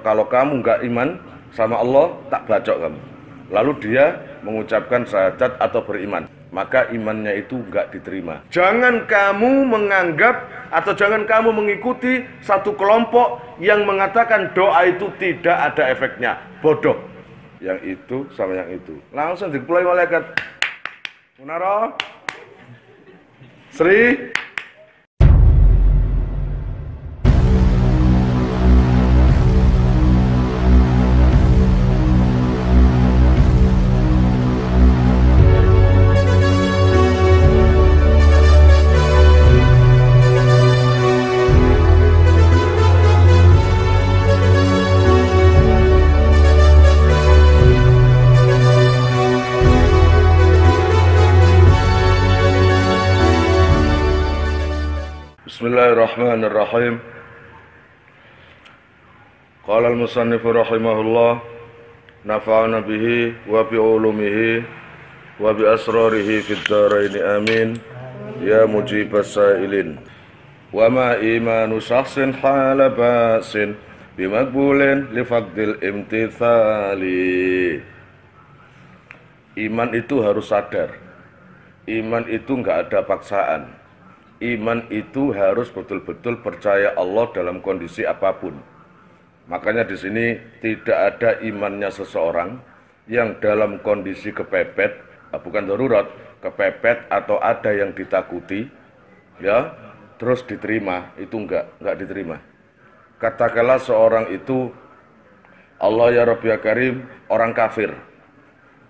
Kalau kamu nggak iman sama Allah, tak bacok kamu. Lalu dia mengucapkan syahadat atau beriman, maka imannya itu nggak diterima. Jangan kamu menganggap atau jangan kamu mengikuti satu kelompok yang mengatakan doa itu tidak ada efeknya. Bodoh. Yang itu sama yang itu. Langsung dipulai malaikat. Munaro. Sri. Bismillahirrahmanirrahim. Qala al-musannif rahimahullah, nafa'ana bihi wa bi ulumihi wa bi asrarihi fid dharain amin ya mujibas sa'ilin. Wa ma imanu syakhsin hala ba'sin bimakbulin li faqdil imtithali. Iman itu harus sadar. Iman itu enggak ada paksaan. Iman itu harus betul-betul percaya Allah dalam kondisi apapun. Makanya di sini tidak ada imannya seseorang yang dalam kondisi kepepet, bukan darurat, kepepet atau ada yang ditakuti, ya, terus diterima, itu enggak diterima. Katakanlah seorang itu Allah ya Rabbi ya Karim, orang kafir,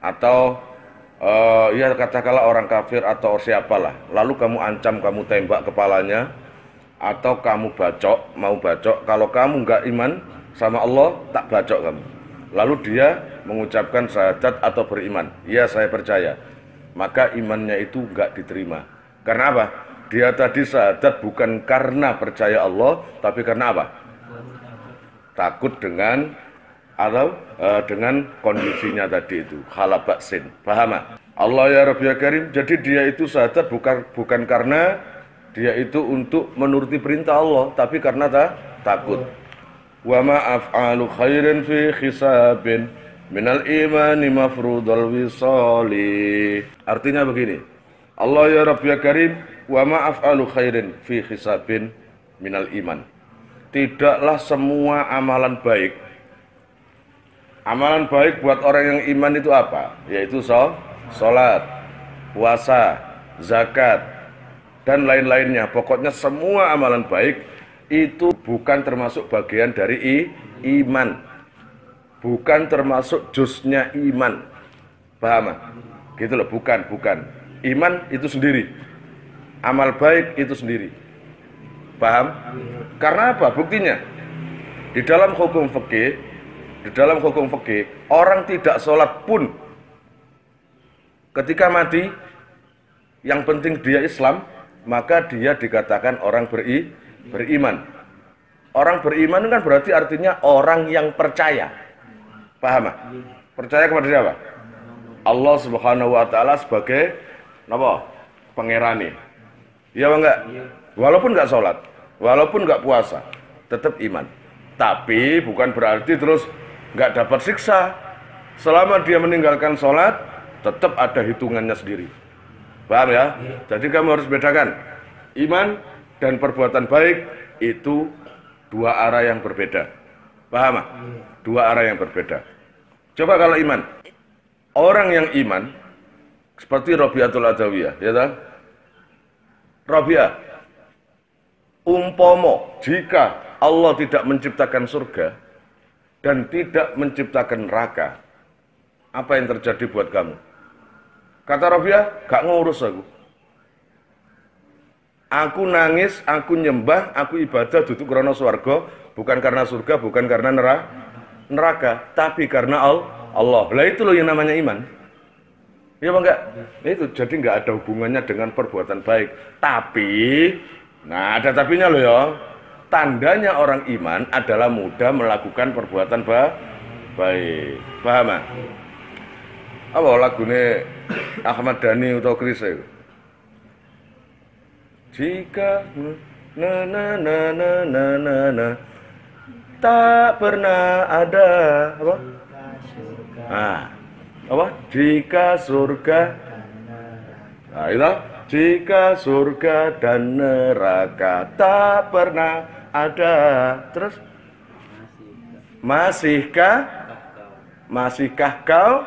atau ya katakanlah orang kafir atau siapalah, lalu kamu ancam, kamu tembak kepalanya, atau kamu mau bacok, kalau kamu nggak iman sama Allah, tak bacok kamu. Lalu dia mengucapkan syahadat atau beriman, ya saya percaya, maka imannya itu nggak diterima. Karena apa? Dia tadi syahadat bukan karena percaya Allah, tapi karena apa? Takut dengan atau dengan kondisinya tadi itu, halabaksin. Paham? Allah ya Rabbi ya Karim. Jadi dia itu syahadat bukan karena dia itu untuk menuruti perintah Allah, tapi karena takut. Wa ma af'alu khairin fi hisabin minal imani mafrudul wisali. Artinya begini, Allah ya Rabbi ya Karim, wa ma af'alu khairin fi hisabin minal iman. Tidaklah semua amalan baik. Amalan baik buat orang yang iman itu apa? Yaitu sholat, puasa, zakat, dan lain-lainnya. Pokoknya semua amalan baik itu bukan termasuk bagian dari iman. Bukan termasuk juznya iman. Paham? Gitu loh, bukan. Iman itu sendiri. Amal baik itu sendiri. Paham? Karena apa? Buktinya di dalam hukum fikih, orang tidak sholat pun ketika mati, yang penting dia Islam, maka dia dikatakan orang beriman. Orang beriman kan berarti artinya orang yang percaya. Paham? Percaya kepada siapa? Allah Subhanahu wa taala sebagai apa? Pangerane. Iya apa enggak? Walaupun enggak sholat, walaupun enggak puasa, tetap iman. Tapi bukan berarti terus nggak dapat siksa. Selama dia meninggalkan sholat, tetap ada hitungannya sendiri. Paham ya? Jadi kamu harus bedakan iman dan perbuatan baik itu dua arah yang berbeda. Paham? Dua arah yang berbeda. Coba kalau iman, orang yang iman seperti Rabi'atul Adawiyah, ya tak? Rabi'ah, umpomo jika Allah tidak menciptakan surga dan tidak menciptakan neraka, apa yang terjadi buat kamu? Kata Rabi'ah, gak ngurus aku. Aku nangis, aku nyembah, aku ibadah duduk karena swarga, bukan karena surga, bukan karena neraka, tapi karena Allah. Lah itu loh yang namanya iman. Iya apa enggak? Itu jadi enggak ada hubungannya dengan perbuatan baik. Tapi, nah ada tapinya loh ya. Tandanya orang iman adalah mudah melakukan perbuatan baik. Paham? Apa lagune Ahmad Dhani atau Krisye? Jika tak pernah ada apa? Nah, apa? Jika surga, nah itu, jika surga dan neraka tak pernah ada, terus masihkah kau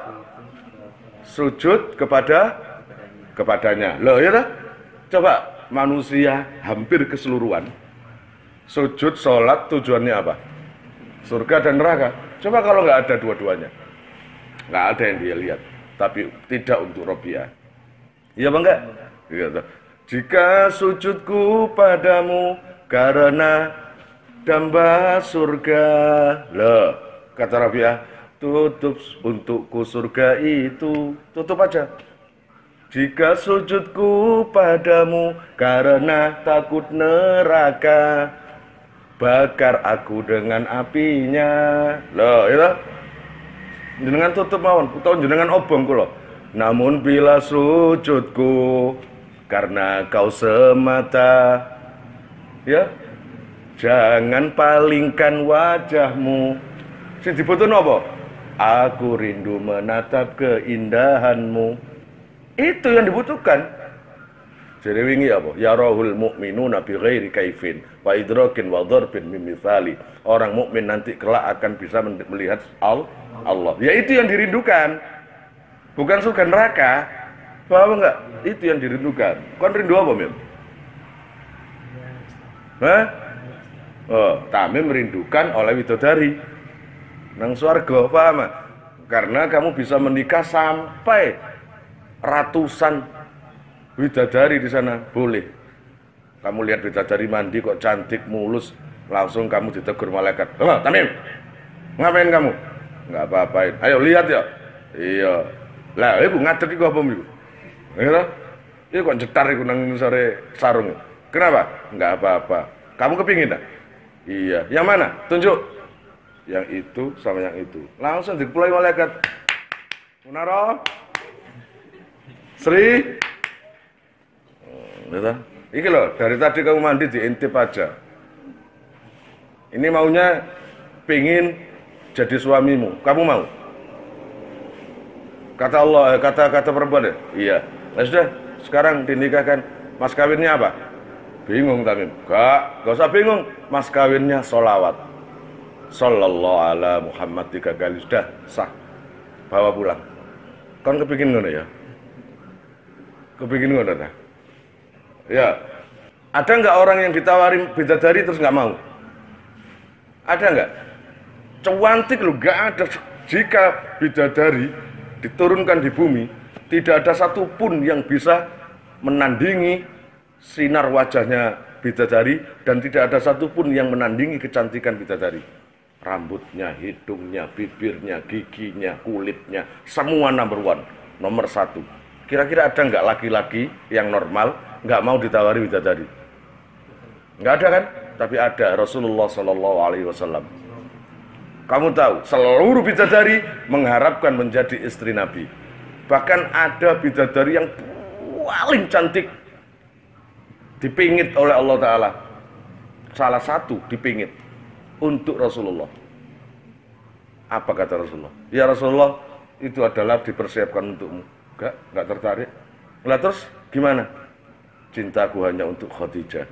sujud kepadanya? Loh ya toh? Coba manusia hampir keseluruhan sujud sholat tujuannya apa? Surga dan neraka. Coba kalau nggak ada dua-duanya, nggak ada yang dia lihat, tapi tidak untuk Robiah. Iya apa enggak? Iya toh. Jika sujudku padamu karena damba surga, loh kata Robiah, tutup untukku surga itu, tutup aja. Jika sujudku padamu karena takut neraka, bakar aku dengan apinya. Loh, itu jenengan tutup mawon, utawa jenengan obong kula. Namun bila sujudku karena kau semata, ya, jangan palingkan wajahmu. Sing dibutuhno apa? Aku rindu menatap keindahanmu. Itu yang dibutuhkan. Jadi wingi apa? Ya rahul mu'minuna bi ghairi kaifin wa idrakin wa dharbin min mithali. Orang mukmin nanti kelak akan bisa melihat Allah. Ya itu yang dirindukan. Bukan surga neraka. Paham enggak? Itu yang dirindukan. Kon rindu apa, Mim? Hah? Oh, Tamim merindukan oleh widodari nang swarga, paham? Karena kamu bisa menikah sampai ratusan widadari di sana, boleh. Kamu lihat widadari mandi kok cantik mulus, langsung kamu ditegur malaikat. Oh, Tamim, ngapain kamu? Nggak apa-apain. Ayo lihat ya. Iya. Lah, iku ngadeg iku apa iku? Iya. Iku kok jetar iku nang sore sarung. Kenapa? Nggak apa-apa. Kamu kepingin tak? Iya. Yang mana? Tunjuk. Yang itu sama yang itu. Langsung dipulai malaikat. Munaro. Sri, iki loh, dari tadi kamu mandi diintip aja. Ini maunya pingin jadi suamimu, kamu mau? Kata Allah, kata perempuan ya? Iya. Nah sudah, sekarang dinikahkan. Mas kawinnya apa? Bingung Tamim. Gak usah bingung. Mas kawinnya sholawat. Sallallahu ala Muhammad 3 kali, sudah sah. Bawa pulang. Kan kepingin ngono ya? Kepingin ngono ta? Ya. Ada nggak orang yang ditawarin bidadari terus nggak mau? Ada nggak? Cuantik loh, nggak ada. Jika bidadari diturunkan di bumi, tidak ada satupun yang bisa menandingi sinar wajahnya bidadari, dan tidak ada satupun yang menandingi kecantikan bidadari. Rambutnya, hidungnya, bibirnya, giginya, kulitnya, semua number one, nomor satu. Kira-kira ada nggak laki-laki yang normal nggak mau ditawari bidadari? Nggak ada kan? Tapi ada Rasulullah Shallallahu Alaihi Wasallam. Kamu tahu, seluruh bidadari mengharapkan menjadi istri Nabi. Bahkan ada bidadari yang paling cantik dipingit oleh Allah Ta'ala. Salah satu dipingit untuk Rasulullah. Apa kata Rasulullah? Ya Rasulullah, itu adalah dipersiapkan untukmu. Enggak tertarik. Lah terus gimana? Cintaku hanya untuk Khadijah.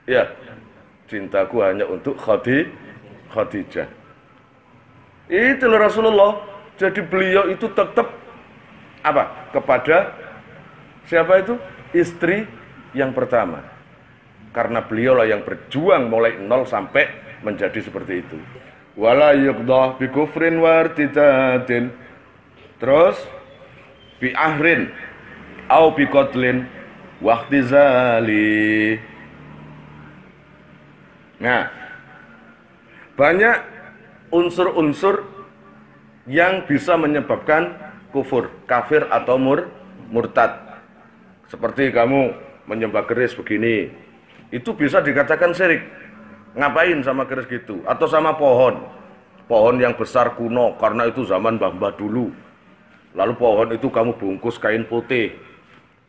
Ya, cintaku hanya untuk Khadijah. Itulah Rasulullah. Jadi beliau itu tetap apa? Kepada siapa itu? Istri yang pertama. Karena beliaulah yang berjuang mulai nol sampai menjadi seperti itu. Wala yuqdah bi kufrin wartidadin. Terus bi ahrin au bi qatlin waqtizali. Nah, banyak unsur-unsur yang bisa menyebabkan kufur, kafir atau murtad. Seperti kamu menyembah keris begini, itu bisa dikatakan syirik. Ngapain sama keris gitu? Atau sama pohon yang besar kuno, karena itu zaman mbah-mbah dulu. Lalu pohon itu kamu bungkus kain putih.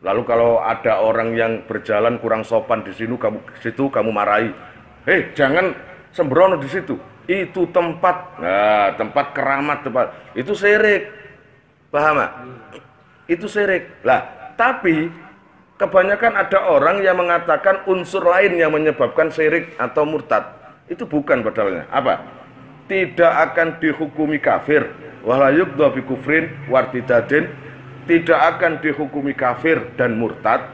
Lalu kalau ada orang yang berjalan kurang sopan di situ kamu marahi. Hei, jangan sembrono di situ. Itu tempat, nah, tempat keramat, tempat itu syirik. Paham gak? Itu syirik. Lah, tapi kebanyakan ada orang yang mengatakan unsur lain yang menyebabkan syirik atau murtad. Itu bukan padahal. Apa? Tidak akan dihukumi kafir. Wala yuqda bi kufrin wartidadin. Tidak akan dihukumi kafir dan murtad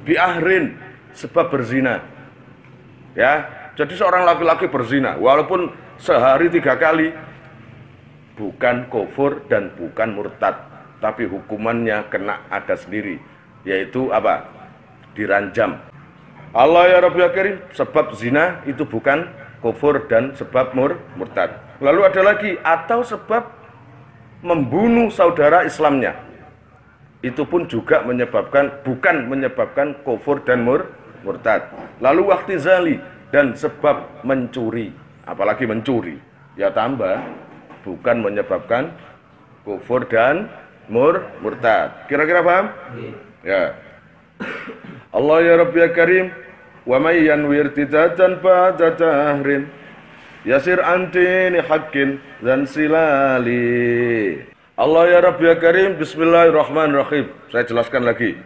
bi ahrin, sebab berzina. Ya, jadi seorang laki-laki berzina walaupun sehari 3 kali, bukan kufur dan bukan murtad, tapi hukumannya kena ada sendiri, yaitu apa? Diranjam. Allah ya Rabbi ya Karim, sebab zina itu bukan kufur dan sebab murtad. Lalu ada lagi, atau sebab membunuh saudara Islamnya, itu pun juga menyebabkan, bukan menyebabkan kufur dan murtad. Lalu waktizali, dan sebab mencuri, apalagi mencuri, ya tambah, bukan menyebabkan kufur dan murtad. Kira-kira paham? Ya. Allah ya Rabbi ya Karim, wa may yanwi irtidadan ba'da dahrin yasir antini haqqin dan silali. Allah ya Rabbi ya Karim, bismillahirrahmanirrahim. Saya jelaskan lagi.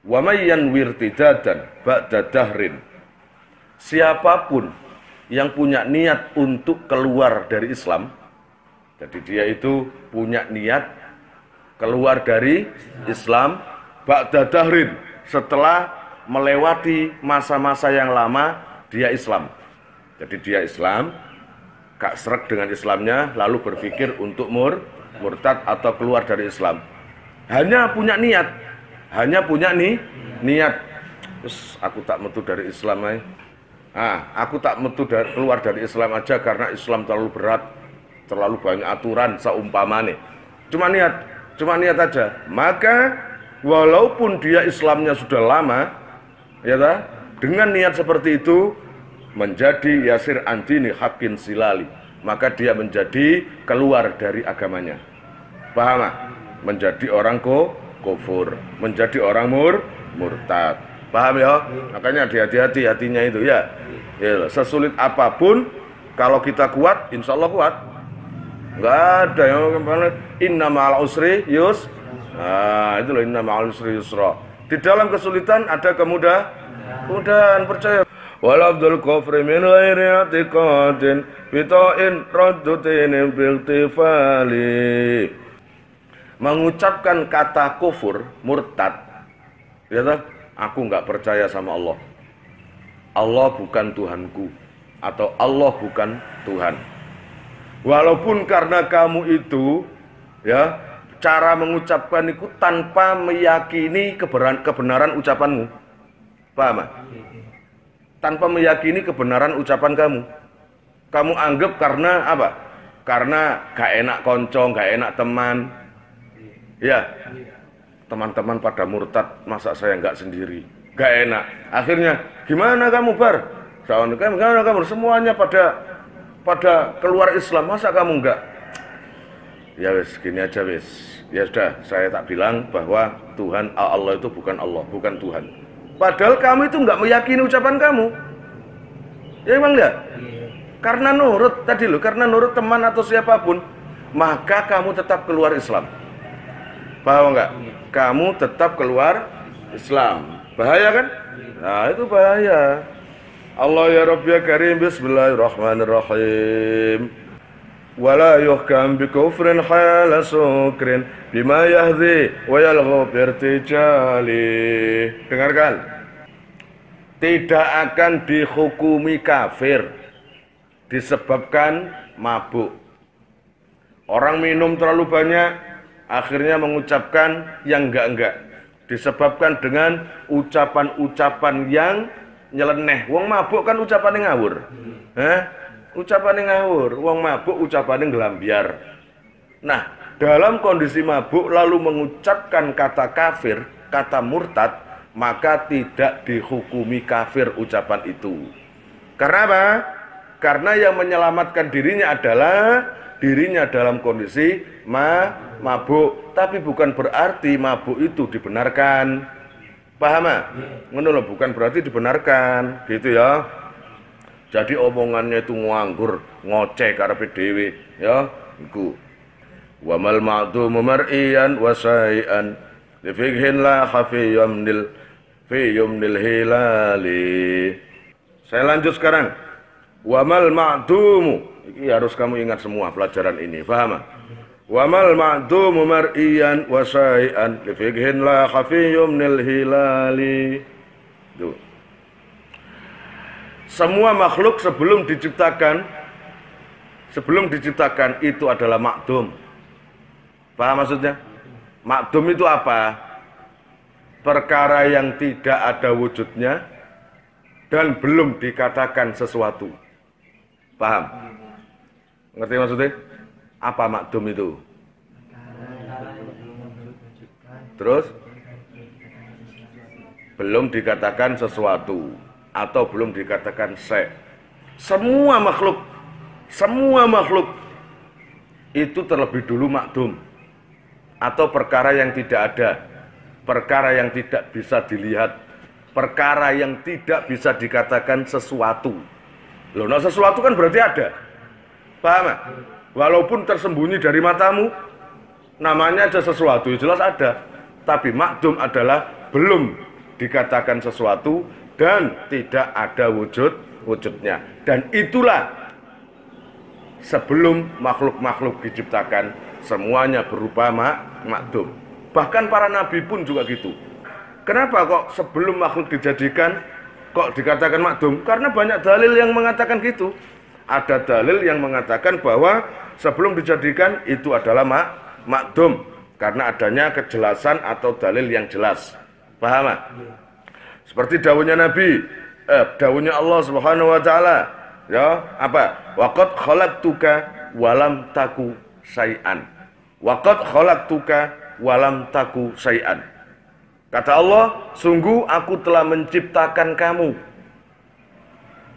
Wa may yanwi irtidadan ba'da dahrin. Siapapun yang punya niat untuk keluar dari Islam, jadi dia itu punya niat keluar dari Islam ba'da dahrin, setelah melewati masa-masa yang lama dia Islam. Jadi dia Islam, gak sreg dengan Islamnya, lalu berpikir untuk murtad atau keluar dari Islam. Hanya punya niat, niat. Terus aku tak metu dari Islam aja. Aku tak metu keluar dari Islam aja karena Islam terlalu berat, terlalu banyak aturan seumpamane. Cuma niat aja. Maka walaupun dia Islamnya sudah lama, ya tak? Dengan niat seperti itu menjadi yasir antini haqqin silali, maka dia menjadi keluar dari agamanya. Paham? Menjadi orang kufur, menjadi orang murtad. Paham ya? Makanya hati-hati hatinya itu ya. Ya, sesulit apapun kalau kita kuat, insya Allah kuat. Enggak ada yang inna ma'al usri itu loh, inna ma'al usri yusra. Di dalam kesulitan ada kemudahan, percaya. Wal abdul kufri min ghairi i'tiqadin bita'in raddutin biltifali. Mengucapkan kata kufur, murtad, ya toh, aku nggak percaya sama Allah. Allah bukan Tuhanku, atau Allah bukan Tuhan. Walaupun karena kamu itu, ya, cara mengucapkan itu tanpa meyakini kebenaran ucapanmu. Paham? Tanpa meyakini kebenaran ucapan kamu. Kamu anggap karena apa? Karena gak enak konco, gak enak teman. Ya, teman-teman pada murtad, masa saya nggak sendiri, nggak enak. Akhirnya gimana kamu bar? Gimana kamu? Semuanya pada keluar Islam, masa kamu nggak? Ya wes, gini aja wes. Ya sudah, saya tak bilang bahwa Tuhan Allah itu bukan Allah, bukan Tuhan. Padahal kamu itu nggak meyakini ucapan kamu. Ya emang ya? Karena nurut tadi loh, karena nurut teman atau siapapun, maka kamu tetap keluar Islam. Paham enggak? Kamu tetap keluar Islam. Bahaya kan? Nah, itu bahaya. Allah ya Rabbi ya Karim, bismillahirrahmanirrahim. Wala yuhkam bi kufrin hala sukrin bima yahdi wa yalghu birtijali. Dengarkan. Tidak akan dihukumi kafir disebabkan mabuk. Orang minum terlalu banyak, akhirnya mengucapkan yang enggak, disebabkan dengan ucapan-ucapan yang nyeleneh. Wong mabuk kan ucapannya ngawur. Ucapannya ngawur. Wong mabuk ucapannya ngelambiar. Nah, dalam kondisi mabuk lalu mengucapkan kata kafir, kata murtad, maka tidak dihukumi kafir ucapan itu. Karena apa? Karena yang menyelamatkan dirinya adalah dirinya dalam kondisi mabuk, tapi bukan berarti mabuk itu dibenarkan. Paham? Ngono lho, bukan berarti dibenarkan, gitu ya. Jadi omongannya itu nganggur, ngoceh karepe dhewe, ya, iku. Wa mal ma'dumu mar'iyan wa sa'ian li fiqhin la khafiyumnil fi yumnil hilali. Saya lanjut sekarang. Wa mal ma'dumu, ini harus kamu ingat semua pelajaran ini, paham? Wa mal ma'dumu mar'iyan wa sa'ian li fiqhin la khafiyumnil hilali. Tuh. Semua makhluk sebelum diciptakan itu adalah makdum. Paham maksudnya? Makdum itu apa? Perkara yang tidak ada wujudnya dan belum dikatakan sesuatu. Paham? Ngerti maksudnya? Apa makdum itu? Terus? Belum dikatakan sesuatu atau belum dikatakan semua makhluk itu terlebih dulu makdum atau perkara yang tidak ada, perkara yang tidak bisa dilihat, perkara yang tidak bisa dikatakan sesuatu. Loh, nah sesuatu kan berarti ada, paham gak? Walaupun tersembunyi dari matamu, namanya ada sesuatu, jelas ada. Tapi makdum adalah belum dikatakan sesuatu dan tidak ada wujudnya. Dan itulah sebelum makhluk-makhluk diciptakan semuanya berupa makdum. Bahkan para nabi pun juga gitu. Kenapa kok sebelum makhluk dijadikan kok dikatakan makdum? Karena banyak dalil yang mengatakan gitu. Ada dalil yang mengatakan bahwa sebelum dijadikan itu adalah makdum karena adanya kejelasan atau dalil yang jelas. Paham? Seperti dawuhnya Nabi, dawuhnya Allah Subhanahu wa taala, ya, apa? Waqad khalaqtuka walam taku syai'an. Waqad khalaqtuka walam taku syai'an. Kata Allah, sungguh aku telah menciptakan kamu.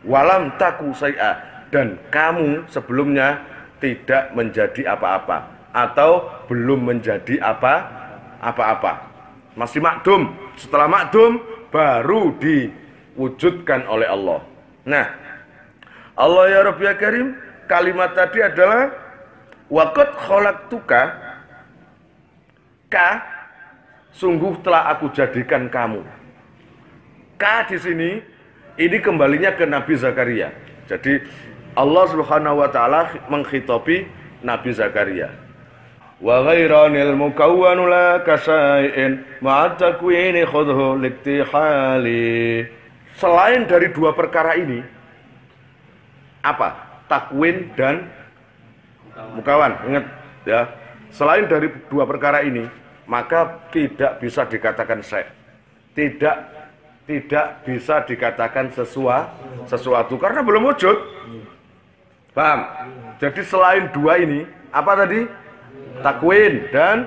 Walam taku syai'a, dan kamu sebelumnya tidak menjadi apa-apa atau belum menjadi apa-apa. Masih makdum. Setelah makdum baru diwujudkan oleh Allah. Nah, Allah ya Rabbi ya Karim, kalimat tadi adalah waqad khalaqtuka, ka, sungguh telah aku jadikan kamu. Ka di sini ini kembalinya ke Nabi Zakaria. Jadi Allah Subhanahu wa taala menghitopi Nabi Zakaria. Wa ghairanil mukawwanu la kasai'in ma'atakwini khudhu liktihali. Selain dari dua perkara ini, apa? Takwin dan mukawan. Ingat ya. Selain dari dua perkara ini, maka tidak bisa dikatakan tidak bisa dikatakan sesuatu karena belum wujud. Paham? Jadi selain dua ini, apa tadi? Takwin dan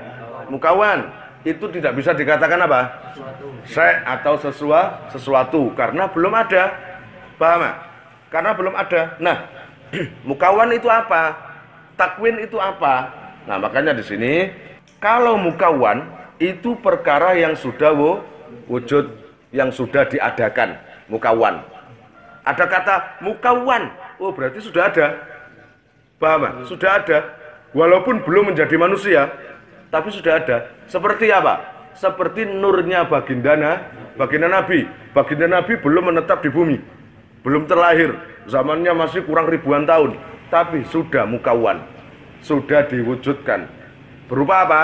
mukawan itu tidak bisa dikatakan apa? Atau sesuatu karena belum ada. Paham? Karena belum ada. Nah, mukawan itu apa? Takwin itu apa? Nah, makanya di sini kalau mukawan itu perkara yang sudah wujud, yang sudah diadakan, mukawan. Ada kata mukawan, oh berarti sudah ada. Paham? Sudah ada. Walaupun belum menjadi manusia, tapi sudah ada. Seperti apa? Seperti nurnya baginda Nabi. Baginda Nabi belum menetap di bumi, belum terlahir, zamannya masih kurang ribuan tahun, tapi sudah mukawan, sudah diwujudkan. Berupa apa?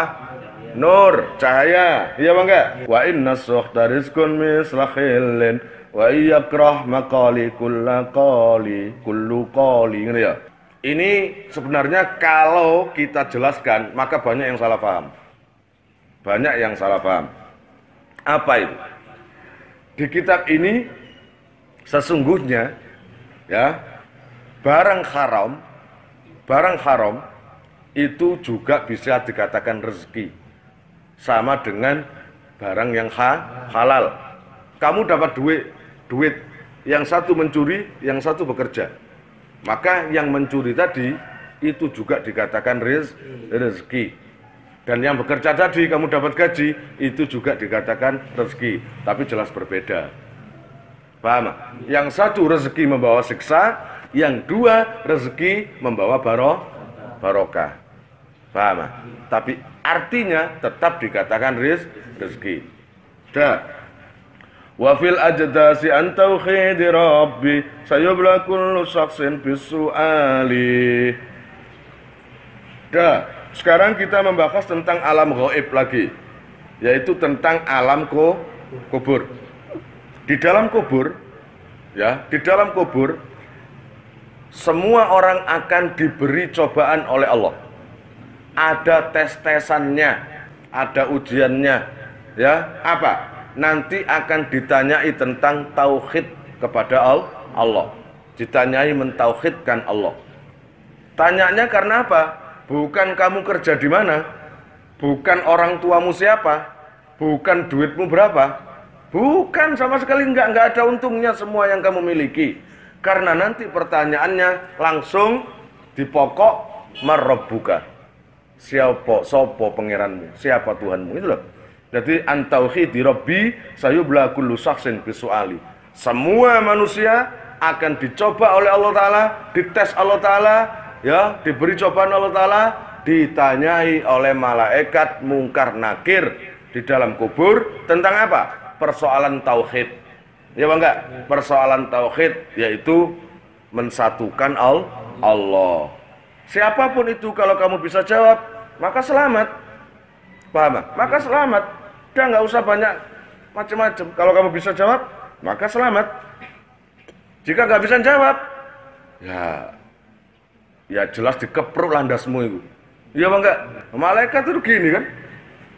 Nur, cahaya. Iya bangga. Wa inna suhta rizqun mislakhilin wa iyakrah maqali kullu qali. Ini ya. Ini sebenarnya kalau kita jelaskan maka banyak yang salah paham. Banyak yang salah paham. Apa itu? Di kitab ini sesungguhnya ya barang haram itu juga bisa dikatakan rezeki. Sama dengan barang yang halal. Kamu dapat duit, yang satu mencuri, yang satu bekerja. Maka yang mencuri tadi itu juga dikatakan rezeki. Dan yang bekerja tadi kamu dapat gaji, itu juga dikatakan rezeki, tapi jelas berbeda. Paham? Yang satu rezeki membawa siksa, yang dua rezeki membawa barokah. Paham? Tapi artinya tetap dikatakan rezeki. Dah. Wa fil ajdasi an tauhid rabbi sayubla kullu shakhsin bisuali. Dah. Sekarang kita membahas tentang alam gaib lagi, yaitu tentang alam kubur. Di dalam kubur, ya, di dalam kubur semua orang akan diberi cobaan oleh Allah. Ada tes-tesannya, ada ujiannya, ya. Apa? Nanti akan ditanyai tentang tauhid kepada Allah. Ditanyai mentauhidkan Allah. Tanyanya karena apa? Bukan kamu kerja di mana, bukan orang tuamu siapa, bukan duitmu berapa. Bukan, sama sekali enggak ada untungnya semua yang kamu miliki. Karena nanti pertanyaannya langsung di pokok marabbuka. Sopo pangeranmu? Siapa Tuhanmu? Itu loh. Jadi antauhidi rabbi sayubla kullu shakhsin bisuali. Semua manusia akan dicoba oleh Allah Ta'ala, dites Allah Ta'ala, ya, diberi cobaan Allah Ta'ala, ditanyai oleh malaikat mungkar nakir di dalam kubur tentang apa? Persoalan tauhid. Ya Bang enggak? Persoalan tauhid yaitu mensatukan Allah. Siapapun itu kalau kamu bisa jawab, maka selamat. Paham? Maka selamat. Udah enggak usah banyak macam-macam. Kalau kamu bisa jawab, maka selamat. Jika enggak bisa jawab, ya jelas dikepruk landasmu itu. Iya Bang enggak? Malaikat itu gini kan?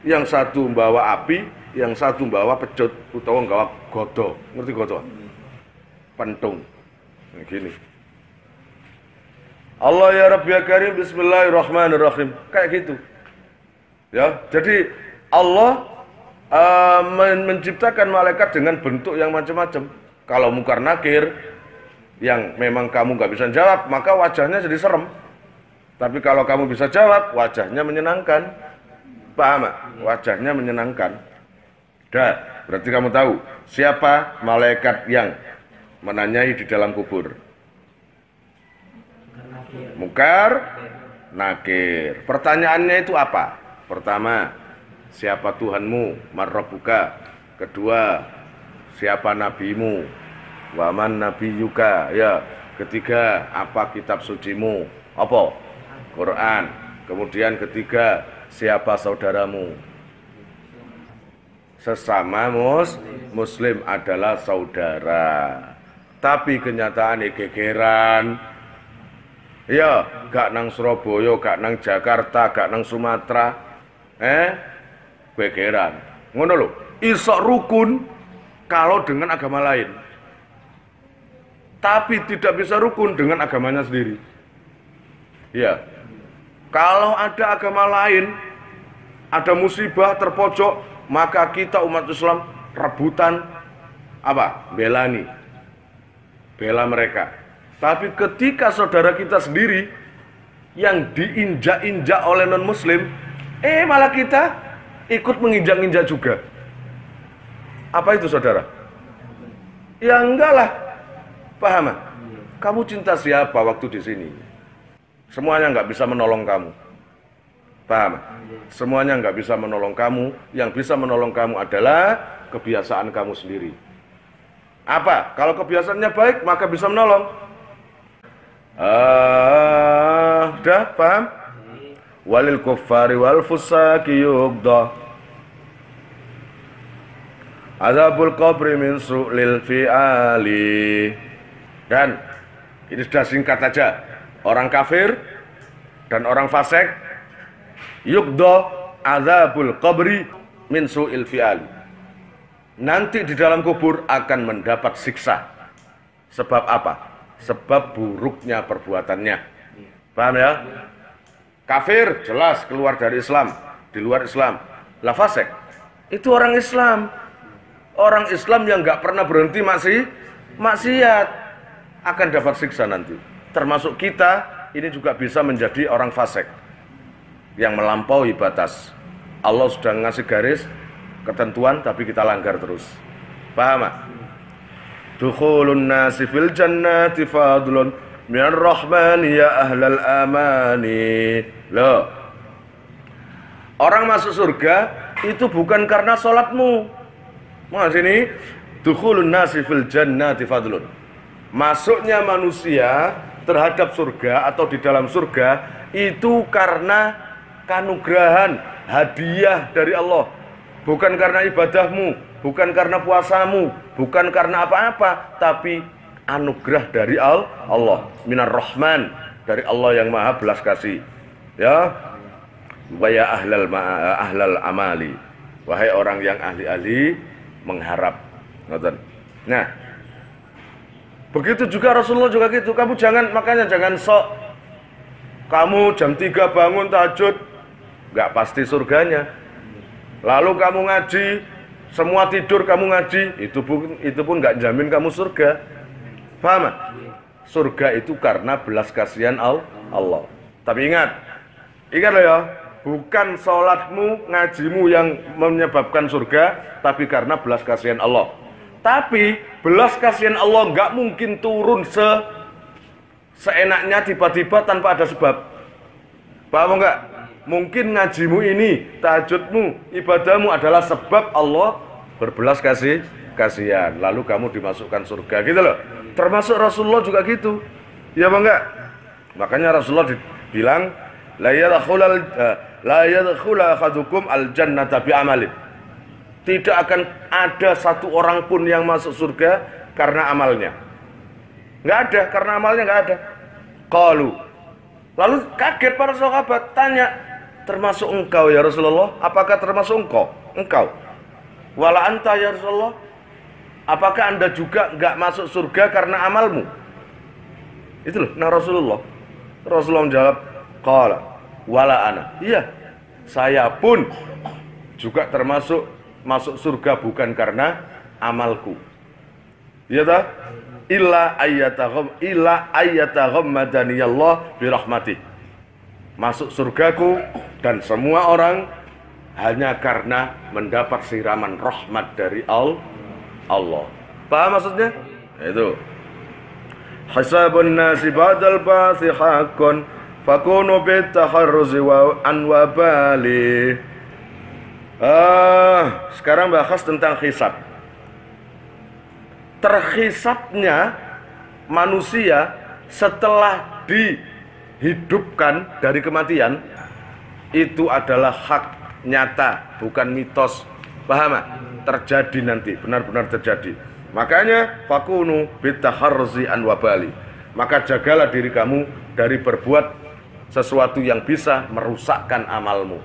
Yang satu membawa api, yang satu bawa pecut, utawa bawa godo. Ngerti godo? Pentung. Nah, gini. Allah ya Rabbi ya Karim, bismillahirrahmanirrahim. Kayak gitu. Ya, jadi Allah menciptakan malaikat dengan bentuk yang macam-macam. Kalau mungkar nakir, yang memang kamu nggak bisa jawab, maka wajahnya jadi serem. Tapi kalau kamu bisa jawab, wajahnya menyenangkan. Paham? Wajahnya menyenangkan. Dah, berarti kamu tahu siapa malaikat yang menanyai di dalam kubur. Mungkar nakir. Pertanyaannya itu apa? Pertama, siapa Tuhanmu? Marrabbuka. Kedua, siapa nabimu? Waman nabiyuka. Ya. Ketiga, apa kitab sucimu? Apa? Quran. Kemudian ketiga, siapa saudaramu? Sesama muslim adalah saudara. Tapi kenyataan gegeran. Ya, gak nang Surabaya, gak nang Jakarta, gak nang Sumatera. Gegeran. Ngono lho, iso rukun kalau dengan agama lain. Tapi tidak bisa rukun dengan agamanya sendiri. Ya. Kalau ada agama lain, ada musibah terpojok, maka kita umat Islam rebutan apa? Bela mereka. Tapi ketika saudara kita sendiri yang diinjak-injak oleh non-muslim, malah kita ikut menginjak-injak juga. Apa itu saudara? Ya enggak lah. Paham? Kamu cinta siapa waktu di sini? Semuanya nggak bisa menolong kamu. Paham? Semuanya nggak bisa menolong kamu. Yang bisa menolong kamu adalah kebiasaan kamu sendiri. Apa? Kalau kebiasaannya baik, maka bisa menolong. Udah paham? Walil kuffari wal fusaki yugdah azabul qabri min su'lil fi'ali. Dan ini sudah singkat aja. Orang kafir dan orang fasik yugdah azabul qabri min su'il fi'ali. Nanti di dalam kubur akan mendapat siksa. Sebab apa? Sebab buruknya perbuatannya. Paham ya? Kafir jelas keluar dari Islam, di luar Islam. Lah fasik itu orang Islam. Orang Islam yang nggak pernah berhenti maksiat akan dapat siksa nanti. Termasuk kita ini juga bisa menjadi orang fasik yang melampaui batas. Allah sudah ngasih garis ketentuan tapi kita langgar terus. Paham? dukhulun nasi fil jannati fadlun minar rahmani ya ahlal amani. Loh, orang masuk surga itu bukan karena sholatmu. Mas ini dukhulun nasi fil jannati fadlun. Masuknya manusia terhadap surga atau di dalam surga itu karena kanugrahan, hadiah dari Allah. Bukan karena ibadahmu, bukan karena puasamu, bukan karena apa-apa, tapi anugerah dari Allah, minar rahman, dari Allah yang maha belas kasih. Ya, wa ya ahlal amali, wahai orang yang ahli-ahli mengharap. Nah, begitu juga Rasulullah juga gitu. Kamu makanya jangan sok kamu jam 3 bangun tahajud, nggak pasti surganya. Lalu kamu ngaji, semua tidur kamu ngaji, itu pun nggak jamin kamu surga. Paham? Surga itu karena belas kasihan Allah. Tapi ingat loh ya, bukan sholatmu, ngajimu yang menyebabkan surga, tapi karena belas kasihan Allah. Tapi belas kasihan Allah nggak mungkin turun seenaknya tiba-tiba tanpa ada sebab. Paham nggak? Mungkin ngajimu ini, tahajudmu, ibadahmu adalah sebab Allah berbelas kasihan. Lalu kamu dimasukkan surga gitu loh. Termasuk Rasulullah juga gitu. Ya bang enggak? Makanya Rasulullah bilang la yadkhul ahadukum al jannata bi amalin. Tidak akan ada satu orang pun yang masuk surga karena amalnya. Enggak ada, karena amalnya enggak ada. Qalu. Lalu kaget para sahabat, tanya, termasuk engkau ya Rasulullah? Apakah termasuk engkau? Wala anta ya Rasulullah? Apakah anda juga enggak masuk surga karena amalmu? Itu loh, nah Rasulullah menjawab, qala wala ana. Iya, saya pun juga termasuk masuk surga bukan karena amalku. Iya tak? Illa ayyataghammadani Allah birahmatih. Masuk surgaku dan semua orang hanya karena mendapat siraman rahmat dari Allah. Paham maksudnya? Itu. Hisabun nasi ba'dal ba'thi haqqun fakunu bitaharruzi wa anwabali. Sekarang bahas tentang hisab. Terhisabnya manusia setelah dihidupkan dari kematian itu adalah hak nyata, bukan mitos. Paham? Terjadi nanti, benar-benar terjadi. Makanya fakunu bitaharruzi anwabali. Maka jagalah diri kamu dari berbuat sesuatu yang bisa merusakkan amalmu.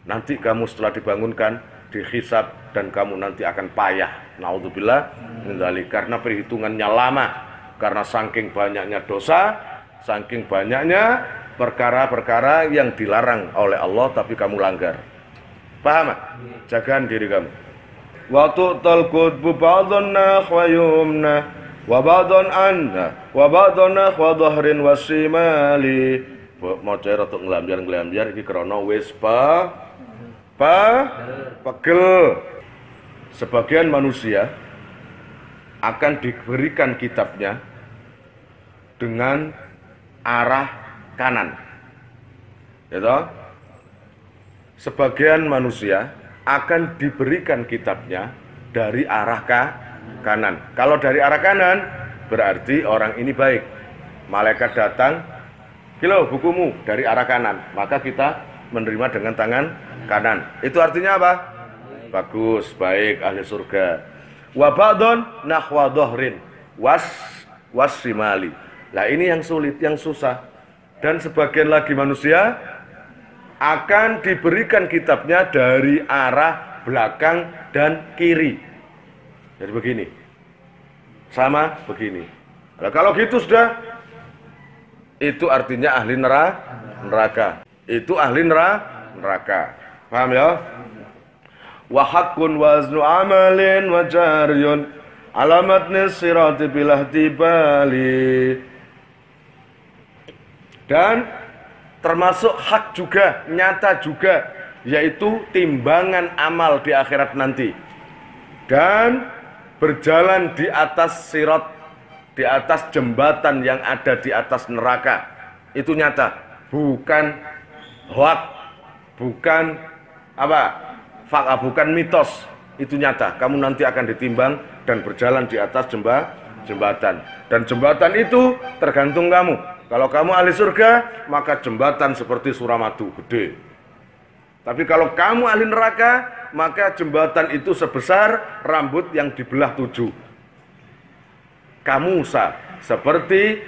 Nanti kamu setelah dibangunkan, dihisab, dan kamu nanti akan payah. Naudzubillah min dzalik, karena perhitungannya lama, karena saking banyaknya dosa, saking banyaknya perkara-perkara yang dilarang oleh Allah tapi kamu langgar. Paham? Jagaan diri kamu. Wa tu'tal qutbu ba'dhan wa yumna wa ba'dhan anna wa ba'dhan wa dhahrin wasimali. Mau cair atau ngelambiar iki krana wis pegel. Sebagian manusia akan diberikan kitabnya dengan arah kanan. Gitu? Sebagian manusia akan diberikan kitabnya dari arah kanan. Kalau dari arah kanan berarti orang ini baik. Malaikat datang, "Kilo bukumu," dari arah kanan. Maka kita menerima dengan tangan kanan. Itu artinya apa? Bagus, baik, ahli surga. Wa ba'dun nahwa dhahrin wasimali. Nah, ini yang sulit, yang susah. Dan sebagian lagi manusia akan diberikan kitabnya dari arah belakang dan kiri. Jadi begini. Sama begini. Nah, kalau gitu sudah, itu artinya ahli neraka. Itu ahli neraka. Paham ya? Wa haqqun waznu amalin wa jariyun alamatni sirati bilahtibali. Dan termasuk hak juga, nyata juga, yaitu timbangan amal di akhirat nanti. Dan berjalan di atas sirat, di atas jembatan yang ada di atas neraka. Itu nyata, bukan hoak, bukan bukan mitos. Itu nyata, kamu nanti akan ditimbang dan berjalan di atas jembatan. Dan jembatan itu tergantung kamu. Kalau kamu ahli surga, maka jembatan seperti Suramadu, gede. Tapi kalau kamu ahli neraka, maka jembatan itu sebesar rambut yang dibelah 7. Kamu seperti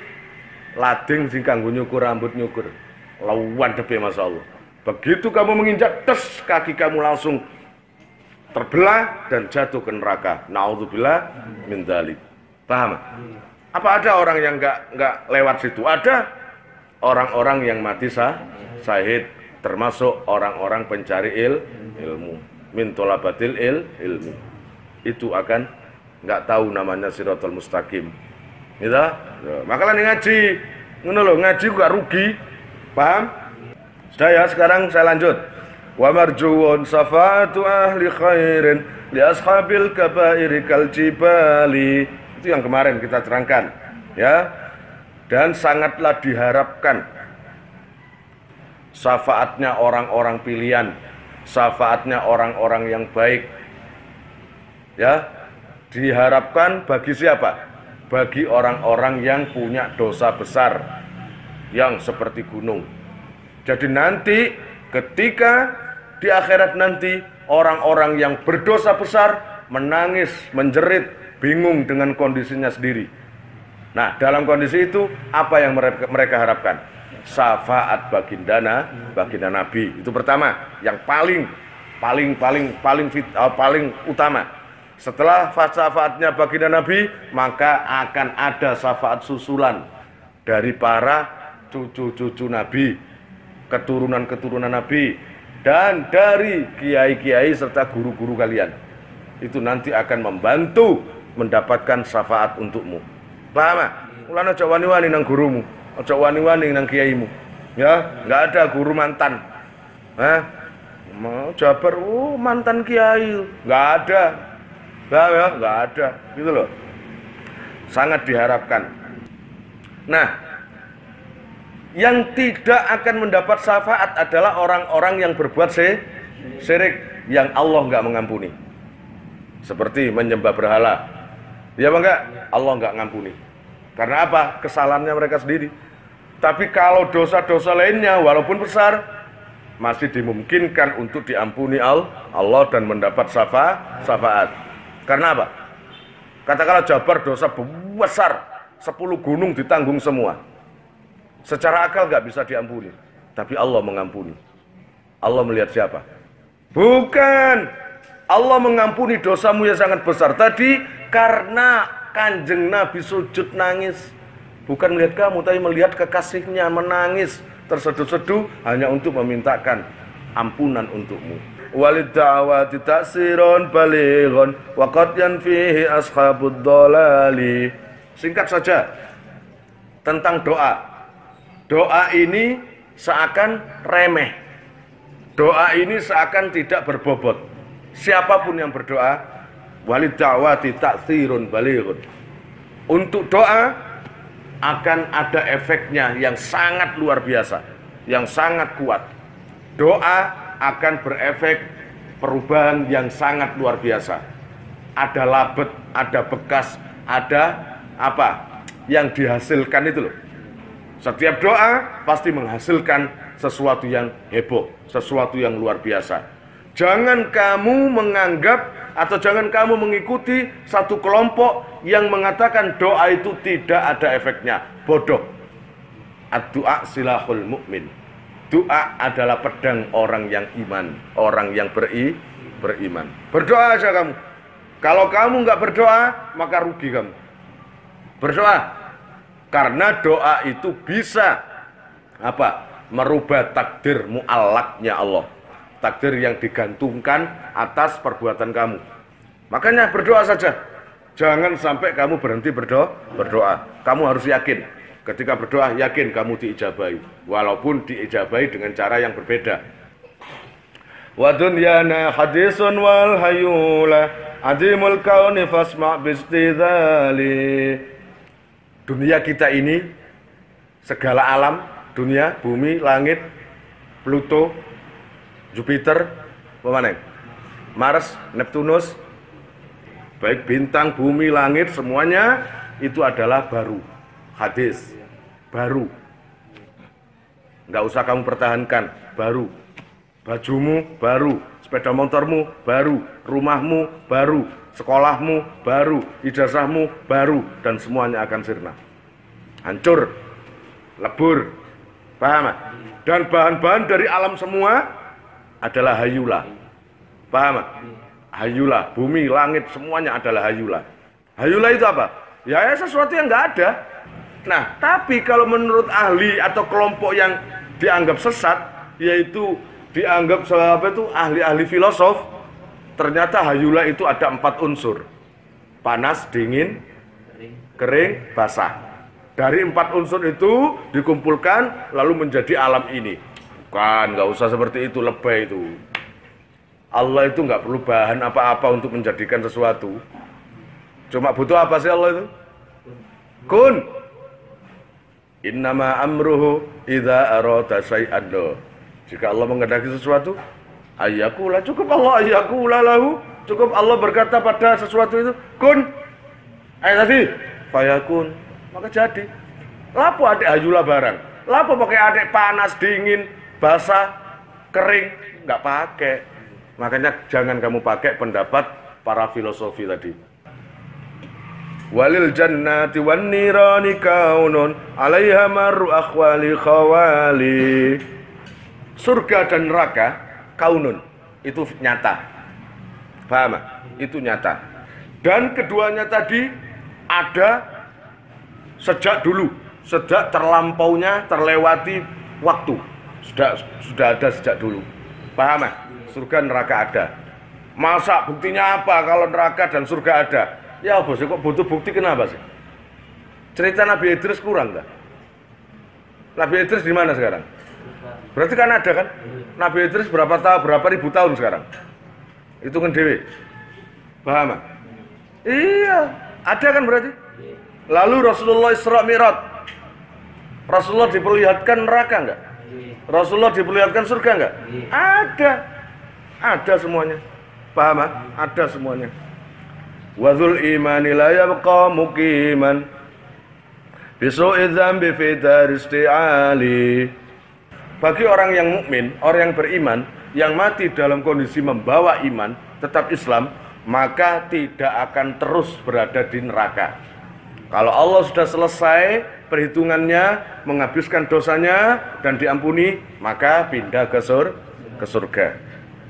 lading sing kanggo nyukur rambut nyukur. Lawan depe masyaallah. Begitu kamu menginjak, tes, kaki kamu langsung terbelah dan jatuh ke neraka. Naudzubillah min dzalik. Paham? Apa ada orang yang enggak lewat situ? Ada orang-orang yang mati syahid, termasuk orang-orang pencari ilmu, min thalabatil ilmi. Itu akan enggak tahu namanya siratal mustaqim. Gitu? Makalah ngaji, ngono lho, ngaji gak rugi. Paham? Sudah ya, sekarang saya lanjut. Wa marjuun safatu ahli khairin li ashabil kabairi kal jibali. Itu yang kemarin kita terangkan, ya. Dan sangatlah diharapkan syafaatnya orang-orang pilihan, syafaatnya orang-orang yang baik. Ya. Diharapkan bagi siapa? Bagi orang-orang yang punya dosa besar yang seperti gunung. Jadi nanti ketika di akhirat nanti orang-orang yang berdosa besar menangis, menjerit, bingung dengan kondisinya sendiri. Nah, dalam kondisi itu apa yang mereka harapkan? Syafaat baginda Nabi. Itu pertama, yang paling utama. Setelah syafaatnya baginda Nabi, maka akan ada syafaat susulan dari para cucu-cucu Nabi, keturunan-keturunan Nabi, dan dari kiai-kiai serta guru-guru kalian. Itu nanti akan membantu mendapatkan syafaat untukmu. Paham? Mulane aja wani-wani nang gurumu, aja wani-wani nang kiaimu. Ya, enggak ada guru mantan. Mau Jabar, mantan kiai, enggak ada. Enggak ada, gitu loh. Sangat diharapkan. Nah, yang tidak akan mendapat syafaat adalah orang-orang yang berbuat syirik yang Allah enggak mengampuni. Seperti menyembah berhala. Ya enggak? Allah enggak ngampuni. Karena apa? Kesalahannya mereka sendiri. Tapi kalau dosa-dosa lainnya walaupun besar, masih dimungkinkan untuk diampuni Allah dan mendapat syafaat. Karena apa? Katakanlah Jabar dosa besar, 10 gunung ditanggung semua. Secara akal nggak bisa diampuni, tapi Allah mengampuni. Allah melihat siapa? Bukan. Allah mengampuni dosamu yang sangat besar tadi karena Kanjeng Nabi sujud nangis. Bukan melihat kamu, tapi melihat kekasihnya menangis terseduh-seduh hanya untuk memintakan ampunan untukmu. Walid da'wati ta'sirun balighun wa qad yanfihi ashabud dhalali. Singkat saja tentang doa. Doa ini seakan remeh. Doa ini seakan tidak berbobot. Siapapun yang berdoa, walid da'wati ta'sirun balighun. Untuk doa akan ada efeknya yang sangat luar biasa, yang sangat kuat. Doa akan berefek perubahan yang sangat luar biasa. Ada labet, ada bekas, ada apa yang dihasilkan itu loh. Setiap doa pasti menghasilkan sesuatu yang heboh, sesuatu yang luar biasa. Jangan kamu menganggap atau jangan kamu mengikuti satu kelompok yang mengatakan doa itu tidak ada efeknya. Bodoh. Ad-du'a silahul mu'min. Doa adalah pedang orang yang iman, orang yang beriman. Berdoa aja kamu. Kalau kamu nggak berdoa, maka rugi kamu. Berdoa. Karena doa itu bisa merubah takdir mu'allaknya Allah. Takdir yang digantungkan atas perbuatan kamu. Makanya berdoa saja. Jangan sampai kamu berhenti berdoa. Kamu harus yakin. Ketika berdoa, yakin kamu diijabahi. Walaupun diijabahi dengan cara yang berbeda. Wa dunyana hadisun wal hayula Adimul kauni fasma' bistidhali. Dunia kita ini, segala alam, dunia, bumi, langit, Pluto, Jupiter, Mars, Neptunus, baik bintang, bumi, langit, semuanya itu adalah baru. Hadis, baru. Nggak usah kamu pertahankan, baru. Bajumu, baru. Sepeda motormu, baru. Rumahmu, baru. Sekolahmu, baru. Ijazahmu, baru. Dan semuanya akan sirna. Hancur, lebur. Paham? Dan bahan-bahan dari alam semua adalah hayula. Paham? Hayula, bumi, langit, semuanya adalah hayula. Hayula itu apa? Ya sesuatu yang nggak ada. Nah, tapi kalau menurut ahli atau kelompok yang dianggap sesat, yaitu dianggap apa itu ahli-ahli filosof, ternyata hayula itu ada 4 unsur. Panas, dingin, kering, basah. Dari 4 unsur itu dikumpulkan lalu menjadi alam ini. Bukan, nggak usah seperti itu, lebay itu. Allah itu nggak perlu bahan apa-apa untuk menjadikan sesuatu. Cuma butuh apa sih Allah itu? Kun. Innama amruhu idza arada syai'an. Jika Allah mengendaki sesuatu, ayyakula, cukup Allah ayyakula lahu, cukup Allah berkata pada sesuatu itu, kun. Tadi fayakun, maka jadi. Lapo adek hayula barang. Lapo pakai adek panas, dingin, basah, kering, nggak pakai. Makanya jangan kamu pakai pendapat para filosofi tadi. Walil jannati wan nirani kaunun alaiha marru akhwali khawali. Surga dan neraka kaunun, itu nyata. Paham? Itu nyata. Dan keduanya tadi ada sejak dulu, sejak terlampaunya, terlewati waktu. Sudah ada sejak dulu. Paham? Surga neraka ada. Masa buktinya apa kalau neraka dan surga ada? Ya bos, kok butuh bukti kenapa sih? Cerita Nabi Idris kurang nggak? Nabi Idris di mana sekarang? Berarti kan ada kan? Nabi Idris berapa ribu tahun sekarang? Hitungan dewe. Paham? Iya, ada kan berarti? Lalu Rasulullah Isra Mi'raj, Rasulullah diperlihatkan neraka nggak? Rasulullah diperlihatkan surga nggak? Ada semuanya. Paham? Ada semuanya. Wadzul imani la yabqa muqiman bisu'i dzambi fi daristi'ali. Bagi orang yang mukmin, orang yang beriman, yang mati dalam kondisi membawa iman, tetap Islam, maka tidak akan terus berada di neraka. Kalau Allah sudah selesai perhitungannya, menghabiskan dosanya dan diampuni, maka pindah ke surga.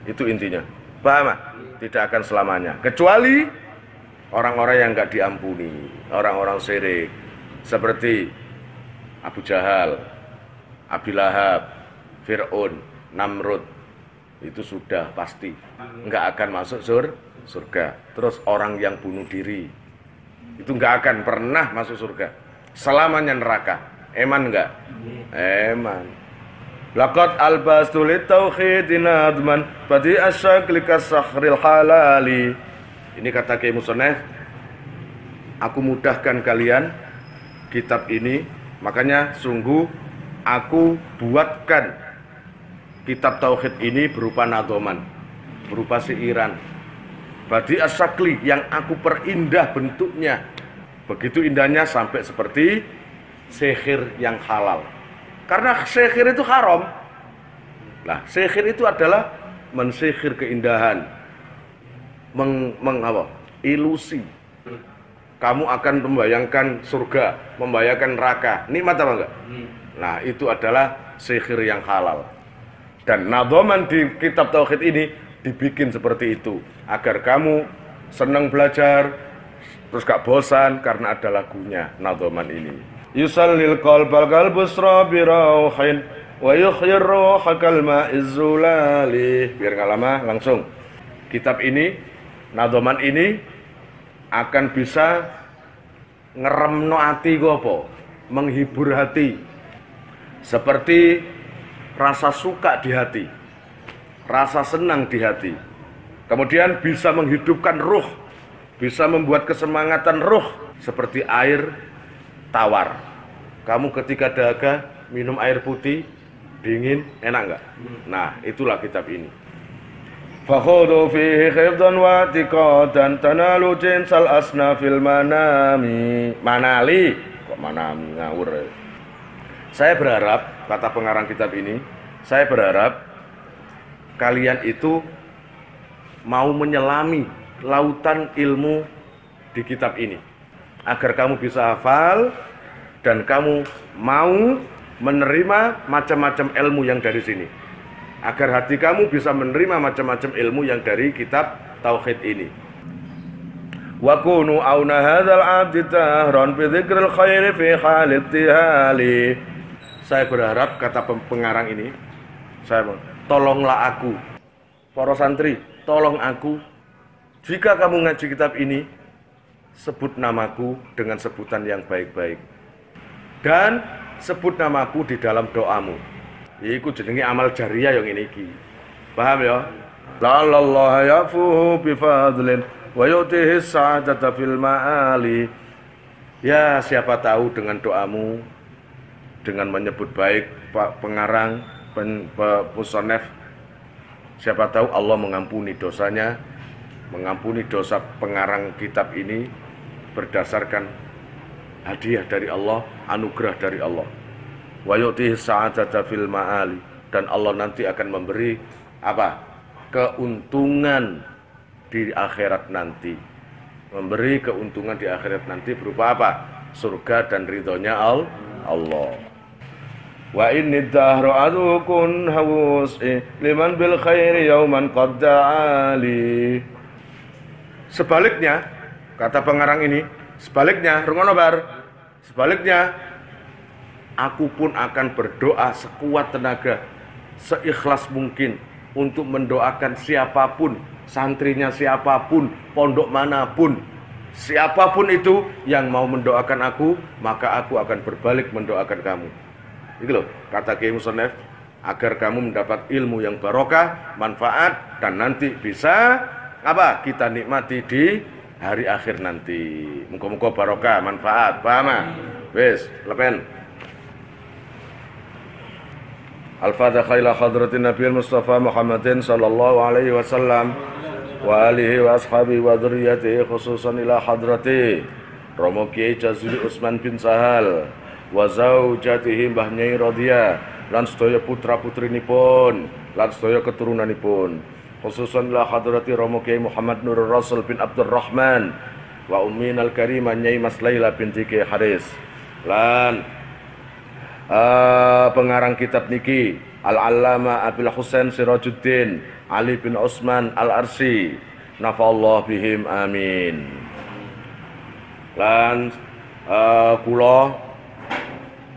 Itu intinya. Paham? Tidak akan selamanya. Kecuali orang-orang yang enggak diampuni, orang-orang syirik, seperti Abu Jahal, Abi Lahab, Fir'aun, Namrud, itu sudah pasti enggak akan masuk surga. Terus orang yang bunuh diri, itu enggak akan pernah masuk surga, selamanya neraka. Eman enggak? Eman. Laqad albastu litauhidina adman badi asyakli kasakhril halali. Ini kata Kiai Musonef, aku mudahkan kalian kitab ini, makanya sungguh aku buatkan kitab tauhid ini berupa nadoman, berupa siiran. Badi asyakli, yang aku perindah bentuknya, begitu indahnya sampai seperti sihir yang halal. Karena sihir itu haram. Nah, sihir itu adalah mensihir keindahan. Ilusi. Kamu akan membayangkan surga, membayangkan neraka. Nikmat apa enggak? Nah, itu adalah sihir yang halal. Dan nadhoman di kitab tauhid ini dibikin seperti itu, agar kamu senang belajar, terus gak bosan karena ada lagunya nadhoman ini. Yusallil qalbal qalbusra birauhin wa yukhyir ruha kalma'iz zulali. Biar gak lama, langsung. Kitab ini, nadhoman ini akan bisa ngeremno hati gopo, menghibur hati, seperti rasa suka di hati, rasa senang di hati. Kemudian bisa menghidupkan ruh bisa membuat kesemangatan roh seperti air tawar. Kamu ketika dahaga minum air putih dingin, enak nggak? Nah, itulah kitab ini. Fakhudu fihi khifdan wa tiqadan tanalu jinsal asnafil manami. Manali, kok manami ngawur ya. Saya berharap, kata pengarang kitab ini, saya berharap kalian itu mau menyelami lautan ilmu di kitab ini agar kamu bisa hafal dan kamu mau menerima macam-macam ilmu yang dari sini, agar hati kamu bisa menerima macam-macam ilmu yang dari kitab tauhid ini. Wa kunu auna hadzal abdi tahran bi dzikril khairi fi halil tihali. Saya berharap, kata pengarang ini, tolonglah aku, para santri, tolong aku. Jika kamu ngaji kitab ini, sebut namaku dengan sebutan yang baik-baik. Dan sebut namaku di dalam doamu. Iku jenenge amal jariyah yang ini iki. Paham ya? La'allallaha yafuhu bifadlin wa yu'tihi sa'adata fil ma'ali. Ya, siapa tahu dengan doamu, dengan menyebut baik Pak pengarang, musannaf, siapa tahu Allah mengampuni dosanya, mengampuni dosa pengarang kitab ini berdasarkan hadiah dari Allah, anugerah dari Allah. Wa yu'tihi sa'adata fil ma'ali, dan Allah nanti akan memberi apa? Keuntungan di akhirat nanti. Memberi keuntungan di akhirat nanti berupa apa? Surga dan ridhonya Allah. Wa inni dahru adukun hawus'i liman bil khairi yauman qad da'ali. Sebaliknya, kata pengarang ini, sebaliknya, rungono bar, sebaliknya, aku pun akan berdoa sekuat tenaga, seikhlas mungkin untuk mendoakan siapapun, santrinya siapapun, pondok manapun, siapapun itu yang mau mendoakan aku, maka aku akan berbalik mendoakan kamu. Itu loh, kata Kiai Musannaf, agar kamu mendapat ilmu yang barokah, manfaat, dan nanti bisa apa? Kita nikmati di hari akhir nanti. Muka-muka barokah, manfaat, paham? Wes, lepen. Al-Fatihah ila hadratin Nabi Mustafa Muhammadin sallallahu alaihi wasallam wa alihi wa ashabihi wa dzurriyyatihi khususan ila hadrati Romo Kiai Jazuli Utsman bin Sahal wa zaujatihi Mbah Nyai Radhiyah lan sedaya putra-putrinipun lan sedaya keturunanipun, khususan ila hadrati Romo Kiai Muhammad Nurul Rasul bin Abdurrahman wa umminal karimah Nyai Mas Laila binti Kiai Haris lan pengarang kitab niki Al-Allama Abil Husain Sirajuddin Ali bin Utsman Al-Arsi, nafa'allah bihim amin. Lan kula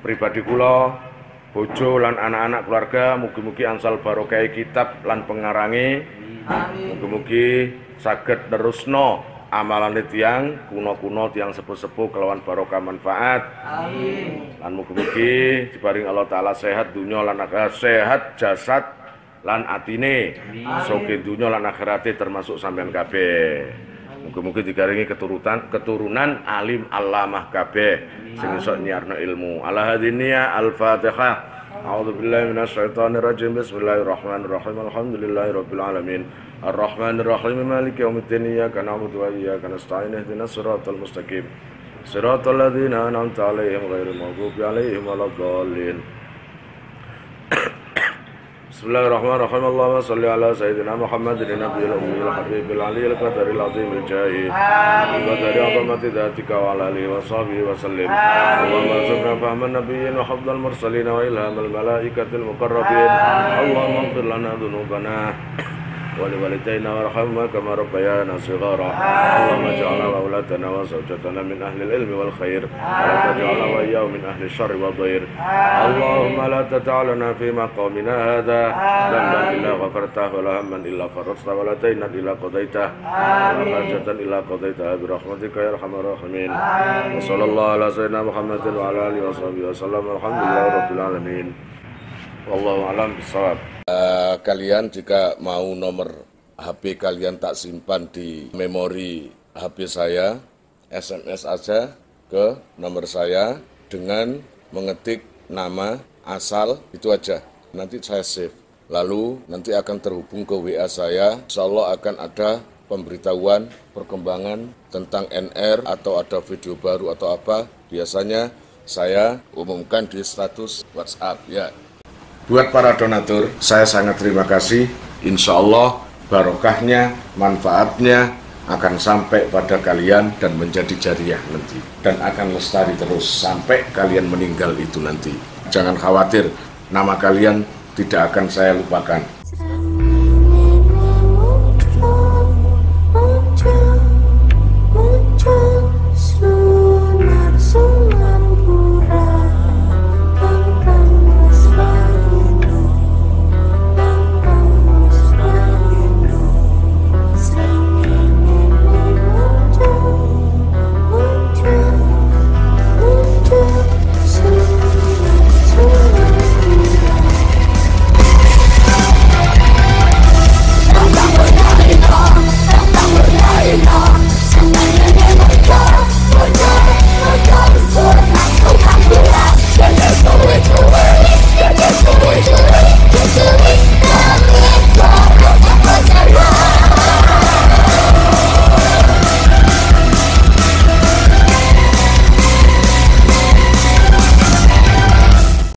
pribadi kula, bojo lan anak-anak keluarga, mugi-mugi angsal barokah kitab lan pengarange, mugi-mugi saged nerusno amalane tiyang kuno-kuno, tiyang sepuh-sepuh kelawan barokah manfaat. Amin. Lan mugi-mugi diparing Allah taala sehat dunya lan akhirat, sehat jasad lan atine, sugih dunya lan akhirate termasuk sampean kabeh. Mugi-mugi digaringi keturunan alim allamah kabeh sing iso nyiarno ilmu. Ala hadiniya al-Fatihah. A'udzubillahi minasyaitonir rajim. Bismillahirrahmanirrahim. Alhamdulillahirabbil alamin. Ar-Rahmanir-Rahim. Maliki yaumiddin. Iyyaka na'budu wa iyyaka nasta'in. Ihdinas siratal mustaqim. Siratal ladzina an'amta 'alaihim ghairil maghdubi 'alaihim waladdallin. Bismillahirrahmanirrahim. Allahumma shalli ala sayyidina Muhammadin nabiyil ummiyil habibil aliyil qadaril azimil jahil wa qadari azamati dzatika wa ala alihi wa sahbihi wa sallim. Allahumma arzuqna fahman nabiyyin wa hafdzal mursalin wa ilhamal malaikatil muqarrabin. Allahumma ighfir lana dzunubana wa liwalidayna warhamhuma kama rabbayana shighara. Allahumma ij'alna wa auladana wa zawjatana min ahlil ilmi wal khair wa la taj'alna wa iyyahum min ahli syarri wa dhair. Allahumma la taj'alna fi maqamina hadha dhanban illa ghafartahu wa la hamman illa farajtahu wa la daynan illa qadaitahu wa la hajatan illa qadaitaha bi rahmatika ya arhamar rahimin. Wa sallallahu ala sayyidina Muhammadin wa ala alihi wa sahbihi wa sallam. Alhamdulillahi rabbil alamin. Wallahu a'lam bishawab. Kalian jika mau nomor HP kalian tak simpan di memori HP saya, SMS aja ke nomor saya dengan mengetik nama, asal, itu aja. Nanti saya save. Lalu nanti akan terhubung ke WA saya. Insya Allah akan ada pemberitahuan, perkembangan tentang NR atau ada video baru atau apa. Biasanya saya umumkan di status WhatsApp ya. Buat para donatur, saya sangat terima kasih. Insya Allah barokahnya, manfaatnya akan sampai pada kalian dan menjadi jariah nanti. Dan akan lestari terus sampai kalian meninggal itu nanti. Jangan khawatir, nama kalian tidak akan saya lupakan.